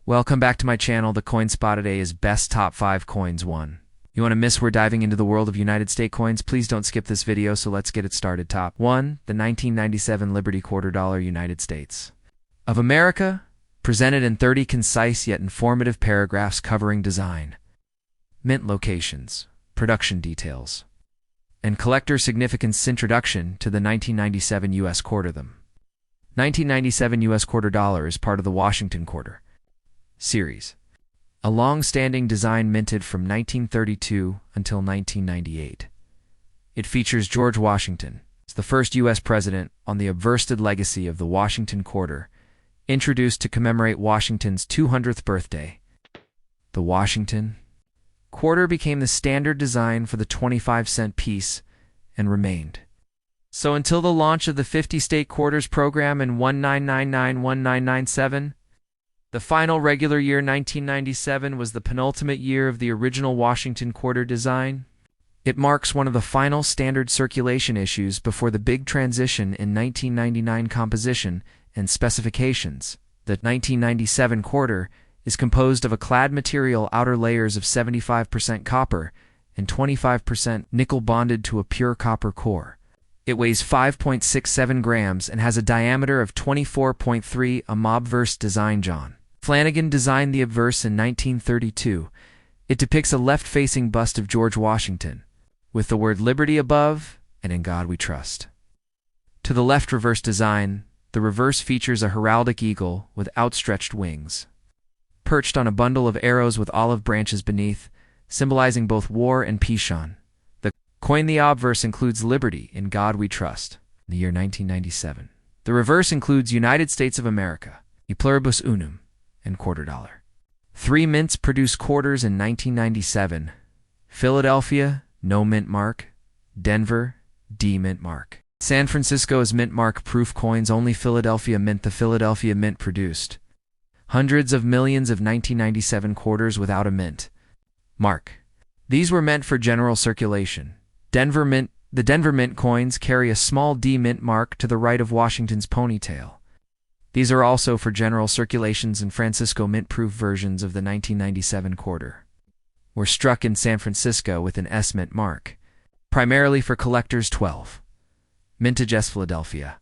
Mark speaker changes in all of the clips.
Speaker 1: Welcome back to my channel. The coin spot today is best top 5 coins 1. You want to miss we're diving into the world of United States coins? Please don't skip this video, so let's get it started. Top 1. The 1997 Liberty Quarter Dollar United States of America, presented in 30 concise yet informative paragraphs covering design, mint locations, production details, and collector significance. Introduction to the 1997 U.S. quarter. The 1997 U.S. quarter dollar is part of the Washington quarter series, a long-standing design minted from 1932 until 1998. It features George Washington, the first U.S. president, on the obversed legacy of the Washington quarter, introduced to commemorate Washington's 200th birthday. The Washington quarter became the standard design for the 25-cent piece and remained so until the launch of the 50-state quarters program in 1999-1997. The final regular year, 1997, was the penultimate year of the original Washington quarter design. It marks one of the final standard circulation issues before the big transition in 1999 composition and specifications. The 1997 quarter is composed of a clad material, outer layers of 75% copper and 25% nickel bonded to a pure copper core. It weighs 5.67 grams and has a diameter of 24.3. A obverse design. John Flanagan designed the obverse in 1932. It depicts a left-facing bust of George Washington, with the word Liberty above and In God We Trust. To the left reverse design, the reverse features a heraldic eagle with outstretched wings, perched on a bundle of arrows with olive branches beneath, symbolizing both war and peace. The coin. The obverse includes Liberty, In God We Trust, in the year 1997. The reverse includes United States of America, E Pluribus Unum, and quarter dollar. 3 mints produced quarters in 1997. Philadelphia, no mint mark. Denver, D mint mark. San Francisco is mint mark proof coins. Only Philadelphia mint. The Philadelphia mint produced hundreds of millions of 1997 quarters without a mint mark. These were meant for general circulation. Denver mint. The Denver mint coins carry a small D mint mark to the right of Washington's ponytail. These are also for general circulations. San Francisco mint-proof versions of the 1997 quarter were struck in San Francisco with an S mint mark, primarily for collectors. 12. Mintage S Philadelphia,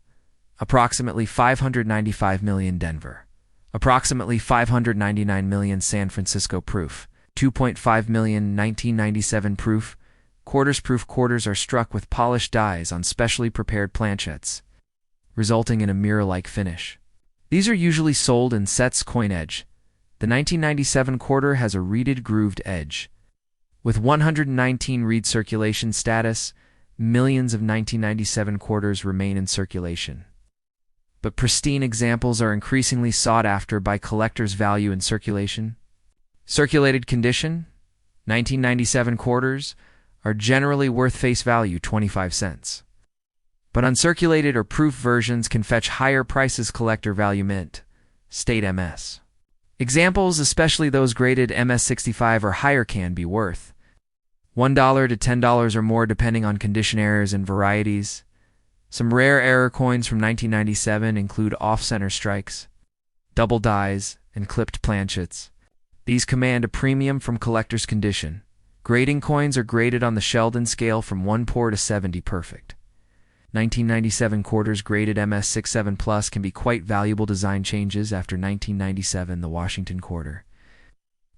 Speaker 1: approximately 595 million. Denver, approximately 599 million. San Francisco proof, 2.5 million. 1997 proof. Quarters proof quarters are struck with polished dies on specially prepared planchettes, resulting in a mirror-like finish. These are usually sold in sets. Coin edge. The 1997 quarter has a reeded grooved edge. With 119 reed circulation status, millions of 1997 quarters remain in circulation. But pristine examples are increasingly sought after by collectors. Value in circulation. Circulated condition. 1997 quarters are generally worth face value 25 cents. But uncirculated or proof versions can fetch higher prices. Collector value. Mint state MS. Examples, especially those graded MS65 or higher, can be worth $1 to $10 or more depending on condition. Errors and varieties. Some rare error coins from 1997 include off-center strikes, double dies, and clipped planchets. These command a premium from collector's condition. Grading coins are graded on the Sheldon scale from 1 poor to 70 perfect. 1997 quarters graded MS67 plus can be quite valuable. Design changes after 1997. The Washington quarter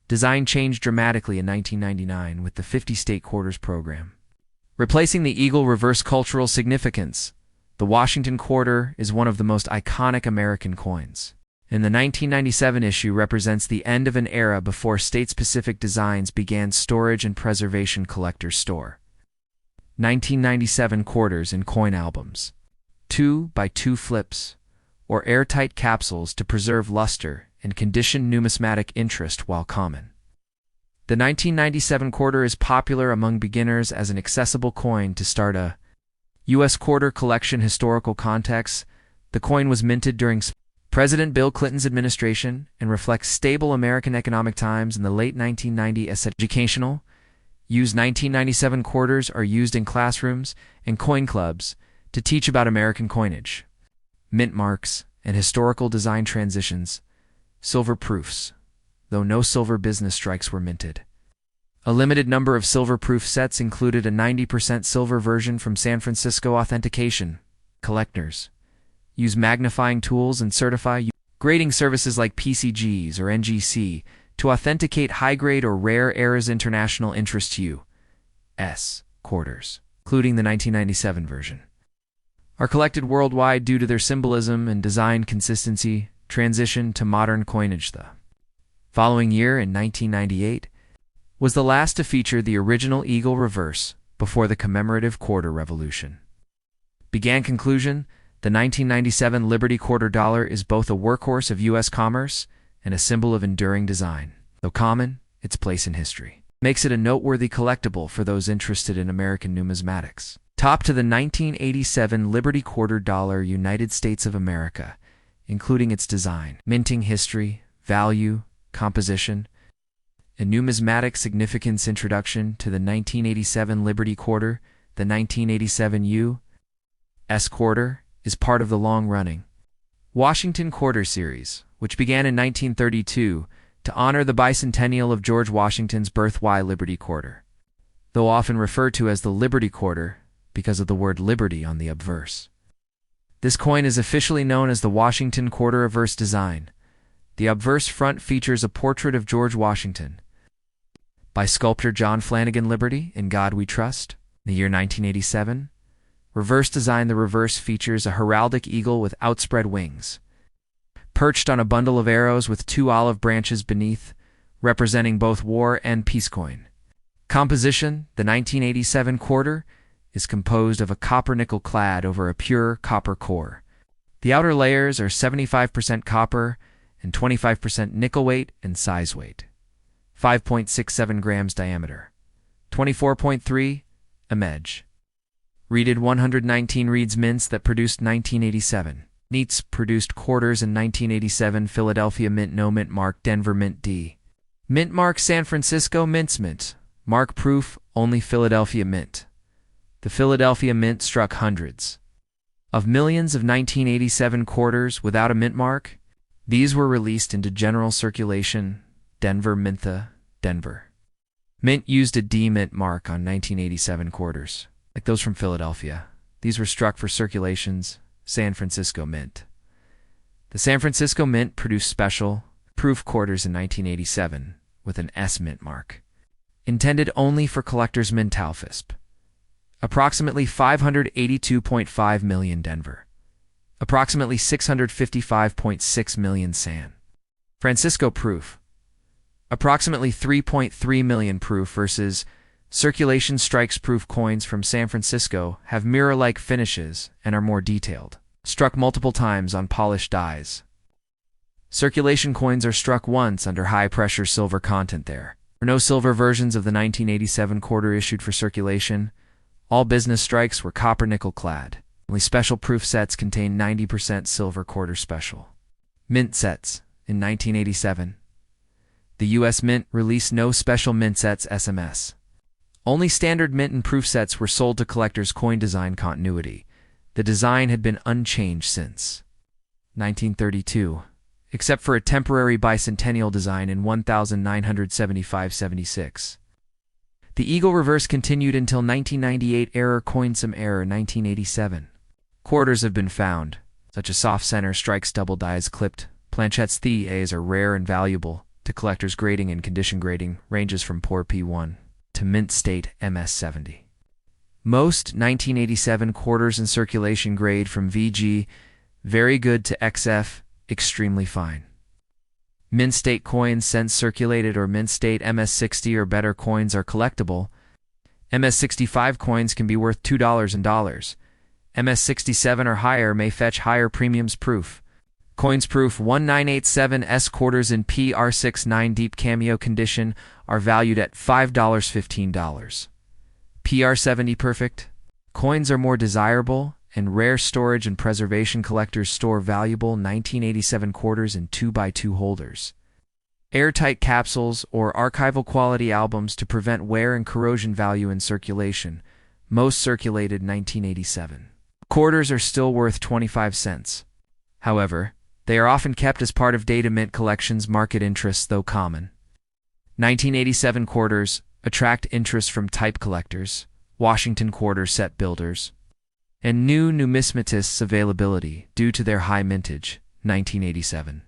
Speaker 1: design changed dramatically in 1999 with the 50-state quarters program, replacing the eagle reverse. Cultural significance. The Washington quarter is one of the most iconic American coins, and the 1997 issue represents the end of an era before state-specific designs began storage and preservation. Collector's store. 1997 quarters in coin albums. 2x2 flips, or airtight capsules to preserve luster and condition numismatic interest while common. The 1997 quarter is popular among beginners as an accessible coin to start a U.S. quarter collection. Historical context. The coin was minted during President Bill Clinton's administration and reflects stable American economic times in the late 1990s. Educational. Used 1997 quarters are used in classrooms and coin clubs to teach about American coinage, mint marks, and historical design transitions. Silver proofs. though no silver business strikes were minted. A limited number of silver-proof sets included a 90% silver version from San Francisco Authentication. Collectors use magnifying tools and certify grading services like PCGs or NGC to authenticate high-grade or rare eras international interest U.S. quarters, including the 1997 version, are collected worldwide due to their symbolism and design consistency. Transition to modern coinage. The following year, in 1998, was the last to feature the original eagle reverse before the commemorative quarter revolution. Conclusion: the 1997 Liberty Quarter Dollar is both a workhorse of U.S. commerce and a symbol of enduring design. Though common, its place in history makes it a noteworthy collectible for those interested in American numismatics. Top to the 1987 Liberty Quarter Dollar, United States of America, including its design, minting history, value, composition, and numismatic significance. Introduction to the 1987 Liberty Quarter. The 1987 U.S. Quarter is part of the long-running Washington Quarter series, which began in 1932 to honor the bicentennial of George Washington's birth. Why Liberty Quarter? Though often referred to as the Liberty Quarter because of the word liberty on the obverse, this coin is officially known as the Washington Quarter Reverse design. The obverse front features a portrait of George Washington by sculptor John Flanagan. Liberty, in God We Trust. The year 1987. Reverse design. The reverse features a heraldic eagle with outspread wings, perched on a bundle of arrows with two olive branches beneath, representing both war and peace. Coin composition. The 1987 quarter is composed of a copper nickel clad over a pure copper core. The outer layers are 75% copper and 25% nickel weight and size weight. 5.67 grams diameter. 24.3 mg. Reeded 119 reeds mints that produced 1987. Neats produced quarters in 1987. Philadelphia Mint. No mint mark. Denver Mint. D. Mint mark. San Francisco Mints Mint. Mark proof only. Philadelphia Mint. The Philadelphia Mint struck hundreds of millions of 1987 quarters without a mint mark. These were released into general circulation. Denver Mintha. Denver Mint used a D mint mark on 1987 quarters, like those from Philadelphia. These were struck for circulations. San Francisco Mint. The San Francisco Mint produced special proof quarters in 1987 with an S mint mark, intended only for collectors. Mint Talfisp. Approximately 582.5 million Denver. Approximately 655.6 million San Francisco proof. Approximately 3.3 million proof versus circulation. Strikes. Proof coins from San Francisco have mirror-like finishes and are more detailed, struck multiple times on polished dies. Circulation coins are struck once under high-pressure silver content. There were no silver versions of the 1987 quarter issued for circulation. All business strikes were copper-nickel clad. Only special proof sets contained 90% silver quarter special mint sets. In 1987, the U.S. Mint released no special mint sets SMS. Only standard mint and proof sets were sold to collectors. Coin design continuity. The design had been unchanged since 1932, except for a temporary bicentennial design in 1975-76. The eagle reverse continued until 1998. Error coin. Some error. 1987. Quarters have been found, such as soft center strikes, double dies clipped. Planchettes. The A's are rare and valuable to collectors. Grading and condition. Grading ranges from poor P1 to mint state MS70. Most 1987 quarters in circulation grade from VG, very good, to XF, extremely fine. Mint state coins since circulated or mint state MS60 or better coins are collectible. MS65 coins can be worth $2 in dollars. MS67 or higher may fetch higher premiums. Proof coins. Proof 1987S quarters in PR69 deep cameo condition are valued at $5, $15. PR70 perfect coins are more desirable and rare. Storage and preservation. Collectors store valuable 1987 quarters in 2x2 holders, airtight capsules, or archival quality albums to prevent wear and corrosion. Value in circulation. Most circulated 1987 quarters are still worth 25 cents. However, They are often kept as part of data mint collections' market interests, though common. 1987 quarters attract interest from type collectors, Washington quarter set builders, and new numismatists' availability due to their high mintage. 1987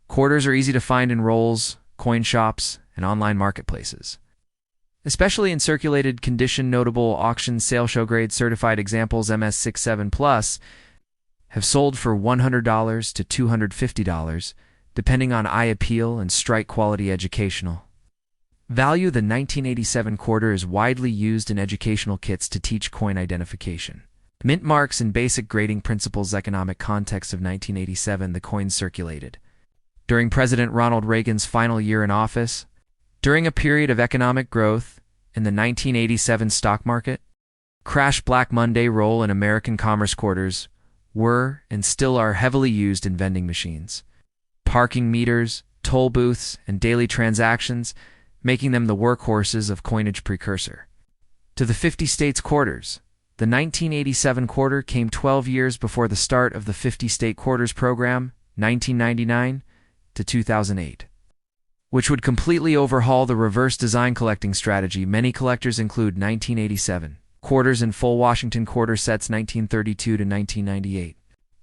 Speaker 1: quarters are easy to find in rolls, coin shops, and online marketplaces. Especially in circulated condition, notable auction sale show grade certified examples MS67 Plus have sold for $100 to $250, depending on eye appeal and strike quality educational value. The 1987 quarter is widely used in educational kits to teach coin identification, mint marks, and basic grading principles. Economic context of 1987. The coins circulated during President Ronald Reagan's final year in office, during a period of economic growth in the 1987 stock market. Crash Black Monday roll and American Commerce quarters were and still are heavily used in vending machines, parking meters, toll booths, and daily transactions, making them the workhorses of coinage precursor to the 50 states quarters. The 1987 quarter came 12 years before the start of the 50 state quarters program, 1999 to 2008, which would completely overhaul the reverse design collecting strategy. Many collectors include 1987 quarters and full Washington quarter sets 1932 to 1998,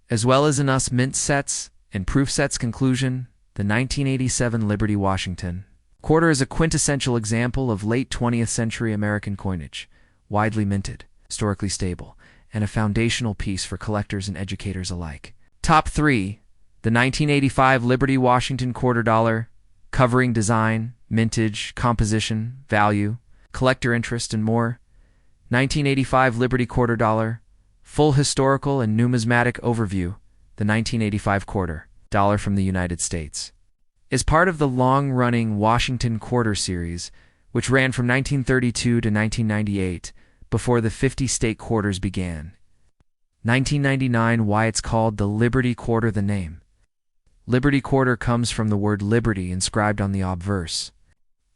Speaker 1: as well as in US mint sets and proof sets. Conclusion: the 1987 Liberty Washington quarter is a quintessential example of late 20th century American coinage, widely minted, historically stable, and a foundational piece for collectors and educators alike. Top 3. The 1985 Liberty Washington quarter dollar, covering design, mintage, composition, value, collector interest, and more. 1985 Liberty quarter dollar, full historical and numismatic overview. The 1985 quarter dollar from the United States is part of the long-running Washington quarter series, which ran from 1932 to 1998, before the 50 state quarters began. 1999 Why it's called the Liberty quarter. The name Liberty quarter comes from the word liberty inscribed on the obverse.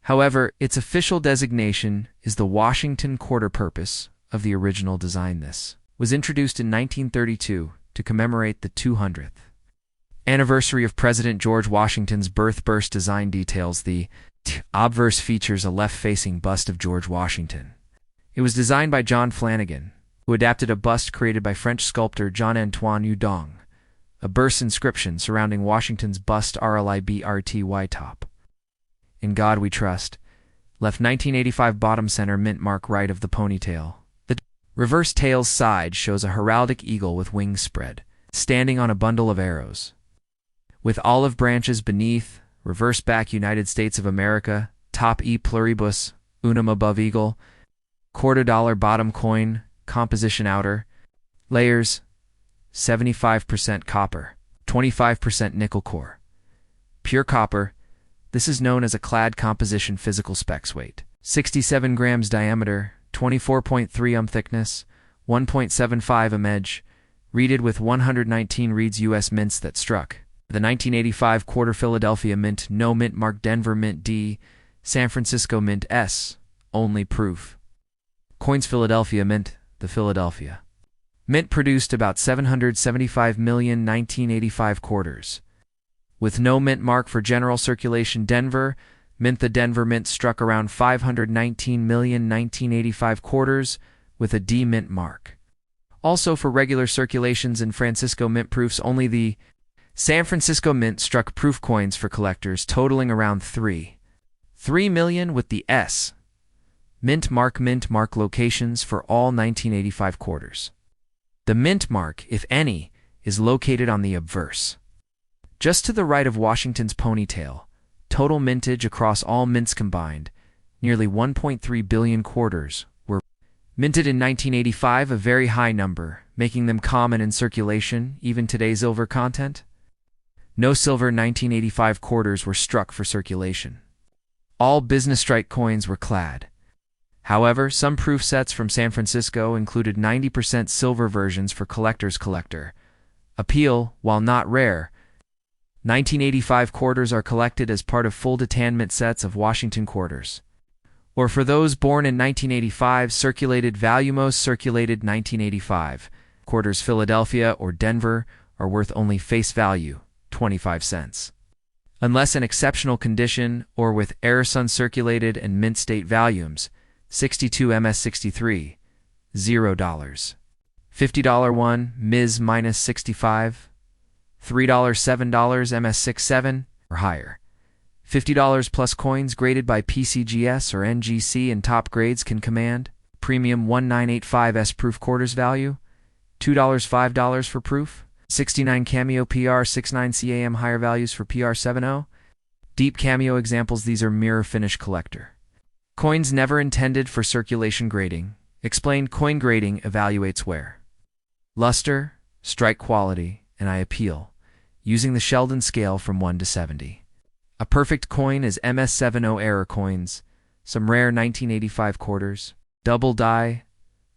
Speaker 1: However, its official designation is the Washington quarter. Purpose of the original design: this was introduced in 1932 to commemorate the 200th anniversary of President George Washington's birth. Burst design details: the obverse features a left-facing bust of George Washington. It was designed by John Flanagan, who adapted a bust created by French sculptor Jean-Antoine Houdon. A burst inscription surrounding Washington's bust: RLIBRTY top. In God We Trust. Left 1985 bottom center mint mark right of the ponytail. The reverse tail's side shows a heraldic eagle with wings spread, standing on a bundle of arrows, with olive branches beneath. Reverse back United States of America, top E pluribus, unum above eagle. Quarter dollar bottom coin, composition outer. Layers: 75% copper, 25% nickel core. Pure copper. This is known as a clad composition. Physical specs: weight 67 grams, diameter 24.3 thickness, 1.75 edge. Reeded with 119 reeds. U.S. mints that struck the 1985 quarter: Philadelphia Mint, no mint mark. Denver Mint D, San Francisco Mint S, only proof. Coins: Philadelphia Mint, the Philadelphia Mint produced about 775 million 1985 quarters, with no mint mark for general circulation. Denver Mint, the Denver Mint struck around 519 million 1985 quarters with a D mint mark. Also for regular circulations in Francisco Mint proofs, only the San Francisco Mint struck proof coins for collectors totaling around 3 million with the S mint mark locations for all 1985 quarters. The mint mark, if any, is located on the obverse, just to the right of Washington's ponytail. Total mintage across all mints combined, nearly 1.3 billion quarters, were minted in 1985, a very high number, making them common in circulation. Even today, silver content. No silver 1985 quarters were struck for circulation. All business strike coins were clad. However, some proof sets from San Francisco included 90% silver versions for collector's collector appeal. While not rare, 1985 quarters are collected as part of full detanment sets of Washington quarters, or for those born in 1985, circulated value. Most circulated 1985 quarters Philadelphia or Denver are worth only face value, 25 cents. Unless in exceptional condition or with heiress uncirculated and mint state volumes, 62 MS63, $0. $50 one, Ms. minus 65, $3 $7 MS67 or higher. $50 plus coins graded by PCGS or NGC in top grades can command premium 1985S proof quarters value, $2 $5 for proof, 69 cameo PR 69 CAM higher values for PR 70. Deep cameo examples. These are mirror finish collector. Coins never intended for circulation grading. Explained. Coin grading evaluates wear, luster, strike quality, and eye appeal, using the Sheldon scale from 1 to 70. A perfect coin is MS70 error coins, some rare 1985 quarters, double die,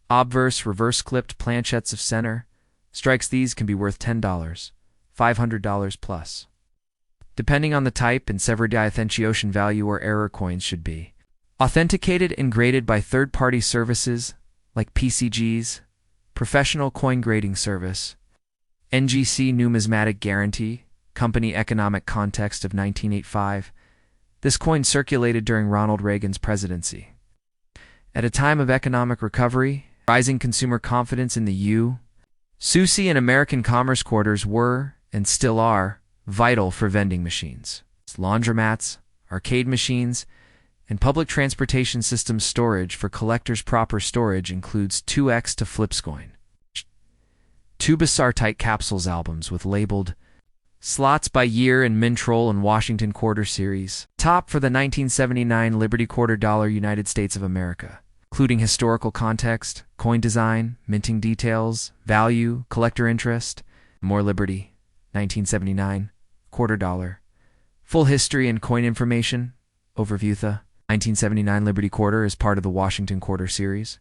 Speaker 1: obverse reverse clipped planchettes of center. Strikes. These can be worth $10, $500 plus. Depending on the type and severity, authentication value or error coins should be authenticated and graded by third-party services like PCGs, Professional Coin Grading Service, NGC Numismatic Guarantee, Company Economic Context of 1985. This coin circulated during Ronald Reagan's presidency. At a time of economic recovery, rising consumer confidence in the Susi and American Commerce quarters were, and still are, vital for vending machines, laundromats, arcade machines, and public transportation systems. Storage for collectors. Proper storage includes 2x to Flipscoin. 2 Bizarre-type capsules albums with labeled slots by year and Mintroll and Washington Quarter Series. Top for the 1979 Liberty Quarter Dollar United States of America, including historical context, coin design, minting details, value, collector interest. More Liberty, 1979, quarter dollar. Full history and coin information. Overview. The 1979 Liberty Quarter is part of the Washington Quarter Series,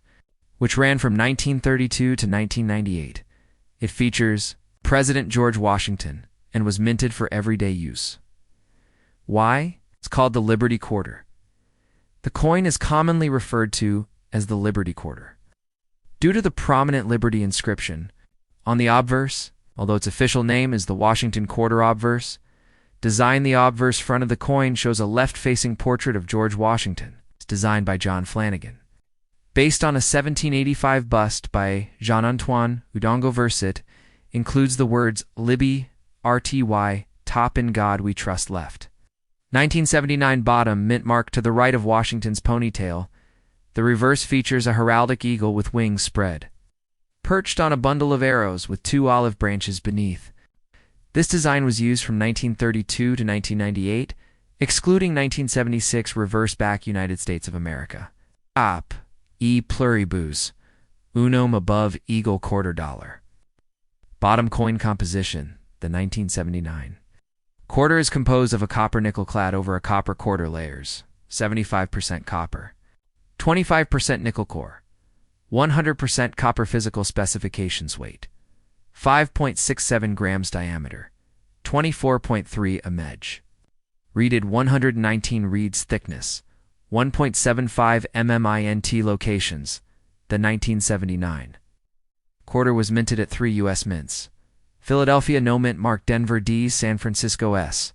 Speaker 1: which ran from 1932 to 1998. It features President George Washington and was minted for everyday use. Why? It's called the Liberty Quarter. The coin is commonly referred to as the Liberty Quarter due to the prominent Liberty inscription on the obverse, although its official name is the Washington Quarter obverse. Design. The obverse front of the coin shows a left-facing portrait of George Washington. It's designed by John Flanagan, based on a 1785 bust by Jean-Antoine Udongo Verset. Includes the words Libby, RTY, top in God we trust left. 1979 bottom mint mark to the right of Washington's ponytail. The reverse features a heraldic eagle with wings spread, perched on a bundle of arrows with 2 olive branches beneath. This design was used from 1932 to 1998, excluding 1976 reverse back United States of America. Op. E pluribus. Unum above eagle quarter dollar. Bottom coin composition. The 1979 quarter is composed of a copper nickel clad over a copper quarter layers, 75% copper, 25% nickel core, 100% copper. Physical specifications: weight, 5.67 grams diameter, 24.3 mg. Reeded 119 reeds. Thickness, 1.75 mmint. Locations: the 1979 quarter was minted at 3 U.S. mints. Philadelphia no mint mark, Denver D, San Francisco S.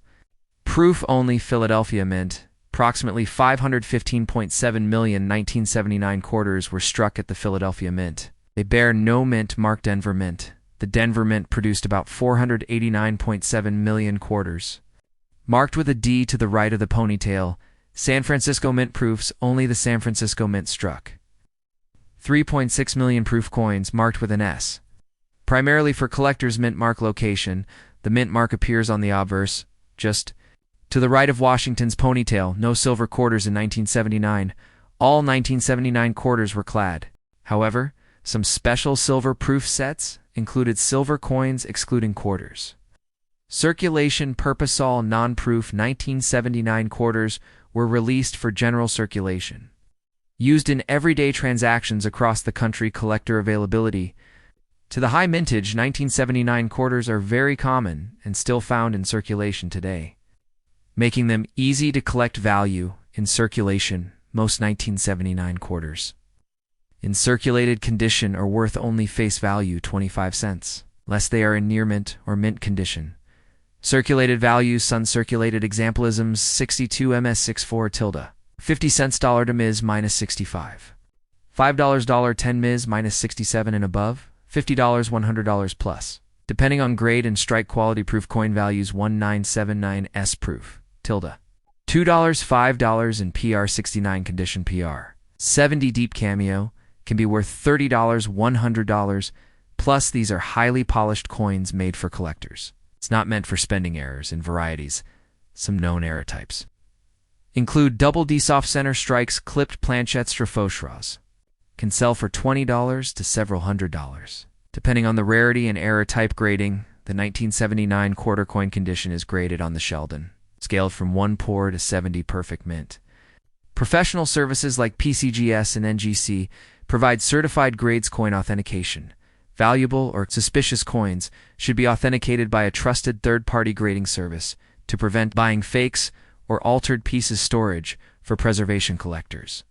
Speaker 1: Proof only, Philadelphia mint. Approximately 515.7 million 1979 quarters were struck at the Philadelphia mint. They bear no mint mark, Denver mint. The Denver mint produced about 489.7 million quarters. Marked with a D to the right of the ponytail. San Francisco mint proofs, only the San Francisco mint struck. 3.6 million proof coins marked with an S. Primarily for collectors. Mint mark location. The mint mark appears on the obverse, just to the right of Washington's ponytail. No silver quarters in 1979. All 1979 quarters were clad. However, some special silver proof sets included silver coins excluding quarters. Circulation purpose. All non-proof 1979 quarters were released for general circulation. Used in everyday transactions across the country. Collector availability. To the high mintage, 1979 quarters are very common and still found in circulation today, making them easy to collect. Value in circulation. Most 1979 quarters in circulated condition are worth only face value 25 cents, unless they are in near mint or mint condition. Circulated values, Sun circulated examplisms 62 ms64 tilde. 50 cents dollar to Ms minus 65. $5 dollar 10 Ms minus 67 and above. $50 $100 plus. Depending on grade and strike quality, proof coin values 1979S proof tilde. $2 $5 in PR 69 condition PR. 70 deep cameo can be worth $30 $100 plus. These are highly polished coins made for collectors. It's not meant for spending errors in varieties. Some known error types include double D soft center strikes, clipped planchettes, faucheras. Can sell for $20 to several $100s. Depending on the rarity and error type grading, the 1979 quarter coin condition is graded on the Sheldon, scaled from 1 poor to 70 perfect mint. Professional services like PCGS and NGC provide certified grades coin authentication. Valuable or suspicious coins should be authenticated by a trusted third-party grading service to prevent buying fakes or altered pieces storage for preservation collectors.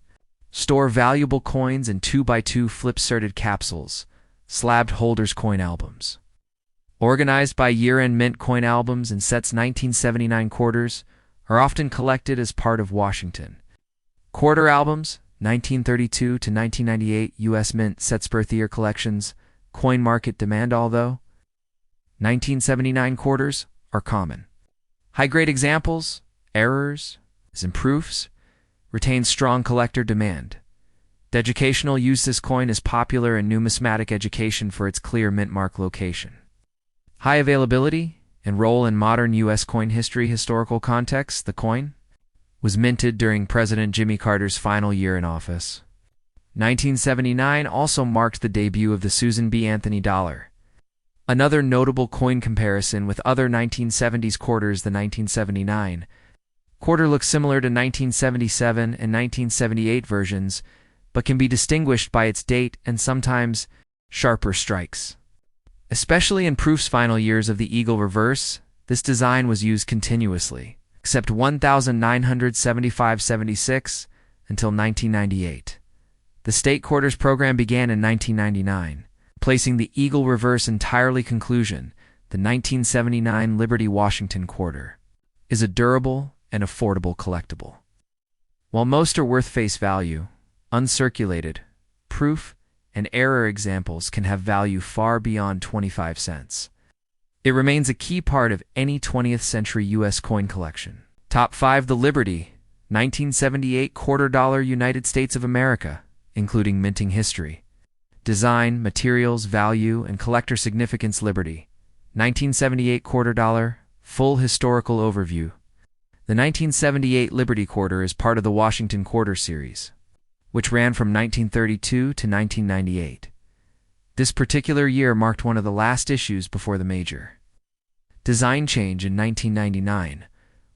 Speaker 1: Store valuable coins in 2x2 flip-serted capsules, slabbed holders coin albums. Organized by year-end mint coin albums and sets, 1979 quarters are often collected as part of Washington. Quarter albums, 1932 to 1998 U.S. Mint sets, birth year collections, coin market demand, although 1979 quarters are common. High-grade examples, errors, and proofs retain strong collector demand. The educational use, this coin is popular in numismatic education for its clear mint mark location. High availability and role in modern U.S. coin history. Historical context, the coin was minted during President Jimmy Carter's final year in office. 1979 also marked the debut of the Susan B. Anthony dollar. Another notable coin comparison with other 1970s quarters, the 1979 quarter looks similar to 1977 and 1978 versions, but can be distinguished by its date and sometimes sharper strikes. Especially in proof's final years of the eagle reverse, this design was used continuously, except 1975-76 until 1998. The state quarters program began in 1999, placing the eagle reverse entirely. Conclusion: the 1979 Liberty Washington quarter is a durable and affordable collectible. While most are worth face value, uncirculated, proof, and error examples can have value far beyond 25 cents. It remains a key part of any 20th century U.S. coin collection. Top 5: the Liberty, 1978 quarter dollar, United States of America, including minting history, design, materials, value, and collector significance. Liberty, 1978 quarter dollar, full historical overview. The 1978 Liberty quarter is part of the Washington Quarter series, which ran from 1932 to 1998. This particular year marked one of the last issues before the major design change in 1999.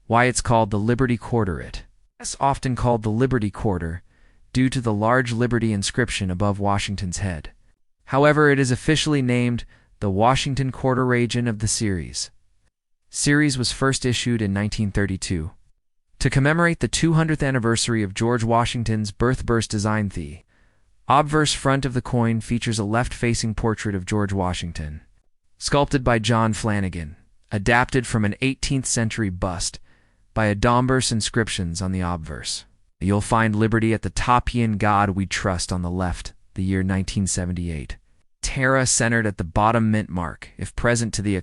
Speaker 1: Why it's called the Liberty quarter? It is often called the Liberty quarter due to the large Liberty inscription above Washington's head. However, it is officially named the Washington Quarter region of the series. Series was first issued in 1932. To commemorate the 200th anniversary of George Washington's birth. Burst design. The obverse front of the coin features a left-facing portrait of George Washington, sculpted by John Flanagan, adapted from an 18th century bust by Adamber's inscriptions on the obverse. You'll find Liberty at the top, "In God We Trust" on the left, the year 1978. Terra centered at the bottom, mint mark, if present, to the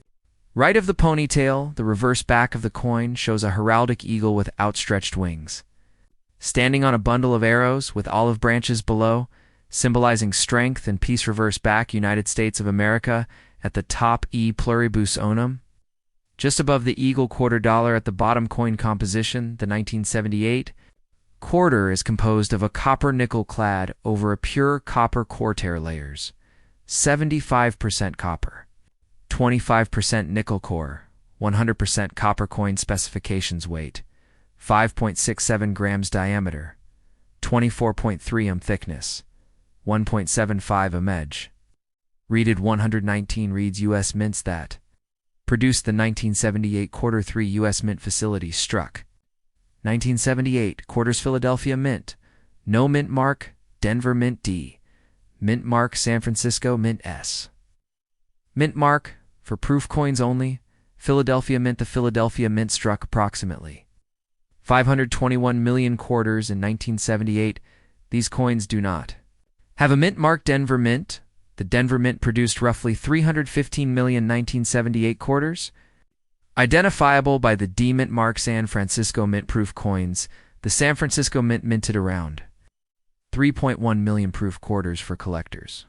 Speaker 1: right of the ponytail. The reverse back of the coin shows a heraldic eagle with outstretched wings, standing on a bundle of arrows with olive branches below, symbolizing strength and peace. Reverse back, United States of America at the top, E pluribus unum. Just above the eagle quarter dollar at the bottom. Coin composition: the 1978 quarter is composed of a copper nickel clad over a pure copper quarter layers, 75% copper, 25% nickel core, 100% copper. Coin specifications: weight 5.67 grams, diameter 24.3 thickness, 1.75 edge. Readed 119 reads U.S. mints that produced the 1978 quarter. 3 U.S. Mint facilities struck. 1978 quarters: Philadelphia Mint, no mint mark; Denver Mint D, mint mark; San Francisco Mint S. Mint mark for proof coins only: Philadelphia Mint. The Philadelphia Mint struck approximately 521 million quarters in 1978. These coins do not have a mint mark. Denver Mint. The Denver Mint produced roughly 315 million 1978 quarters, identifiable by the D Mint mark. San Francisco Mint proof coins. The San Francisco Mint minted around 3.1 million proof quarters for collectors.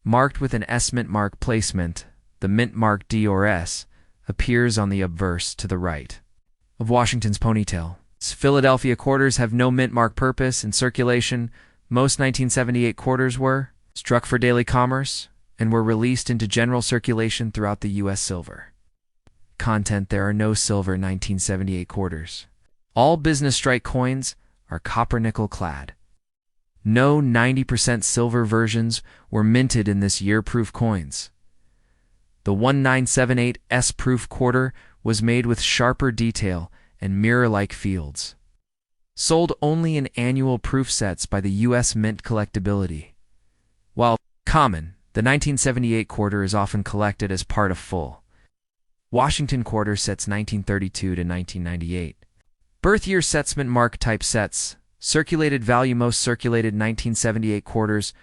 Speaker 1: Marked with an S Mint mark placement, the mint mark D or S appears on the obverse to the right of Washington's ponytail. Philadelphia quarters have no mint mark purpose in circulation. Most 1978 quarters were struck for daily commerce and were released into general circulation throughout the U.S. Silver content. There are no silver 1978 quarters. All business strike coins are copper nickel clad. No 90% silver versions were minted in this year. Proof coins. The 1978 S proof quarter was made with sharper detail and mirror-like fields. Sold only in annual proof sets by the U.S. Mint collectability. While common, the 1978 quarter is often collected as part of full Washington quarter sets 1932 to 1998. Birth year sets. Mint mark type sets. Circulated value. Most circulated 1978 quarters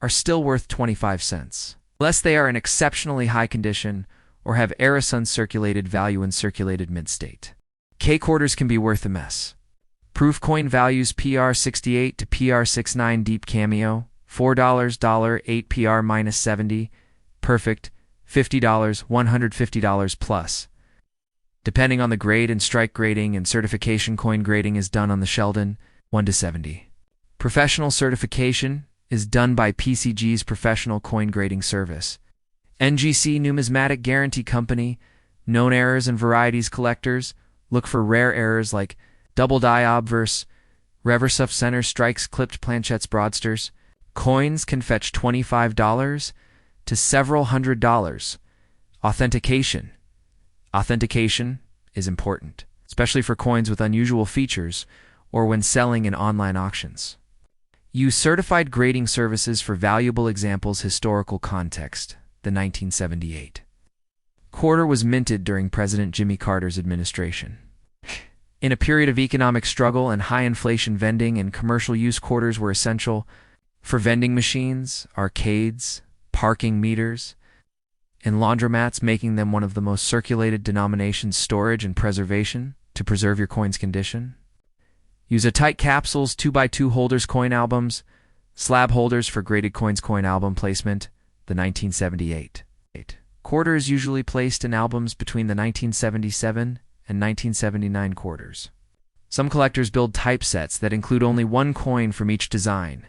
Speaker 1: are still worth 25 cents, unless they are in exceptionally high condition or have Eris uncirculated value in circulated mint state. K quarters can be worth a mess. Proof coin values. PR68 to PR69 deep cameo, $4, 8 PR minus 70, perfect, $50, $150 plus. Depending on the grade and strike grading and certification, coin grading is done on the Sheldon 1 to 70. Professional certification is done by PCG's Professional Coin Grading Service. NGC Numismatic Guarantee Company. Known errors and varieties. Collectors look for rare errors like double die obverse, reverse off center strikes, clipped planchettes, broadsters. Coins can fetch $25 to several $100s. Authentication. Authentication is important, especially for coins with unusual features or when selling in online auctions. Use certified grading services for valuable examples. Historical context. The 1978 quarter was minted during President Jimmy Carter's administration. In a period of economic struggle and high inflation, vending and commercial use quarters were essential for vending machines, arcades, parking meters, and laundromats, making them one of the most circulated denominations. Storage and preservation. To preserve your coin's condition, use a tight capsules, 2x2 holders. Coin albums, slab holders for graded coins. Coin album placement. The 1978 quarter is usually placed in albums between the 1977 and 1979 quarters. Some collectors build typesets that include only one coin from each design.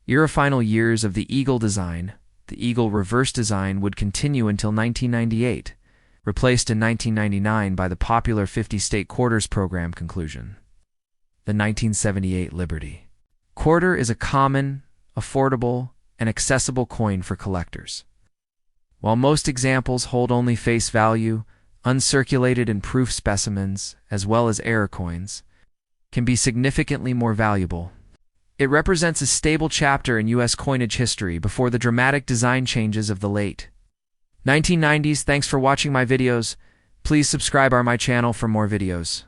Speaker 1: Era final years of the Eagle design. The Eagle reverse design would continue until 1998, replaced in 1999 by the popular 50-state quarters program conclusion. The 1978 Liberty quarter is a common, affordable, and accessible coin for collectors. While most examples hold only face value, uncirculated and proof specimens, as well as error coins, can be significantly more valuable. It represents a stable chapter in U.S. coinage history before the dramatic design changes of the late 1990s. Thanks for watching my videos. Please subscribe to my channel for more videos.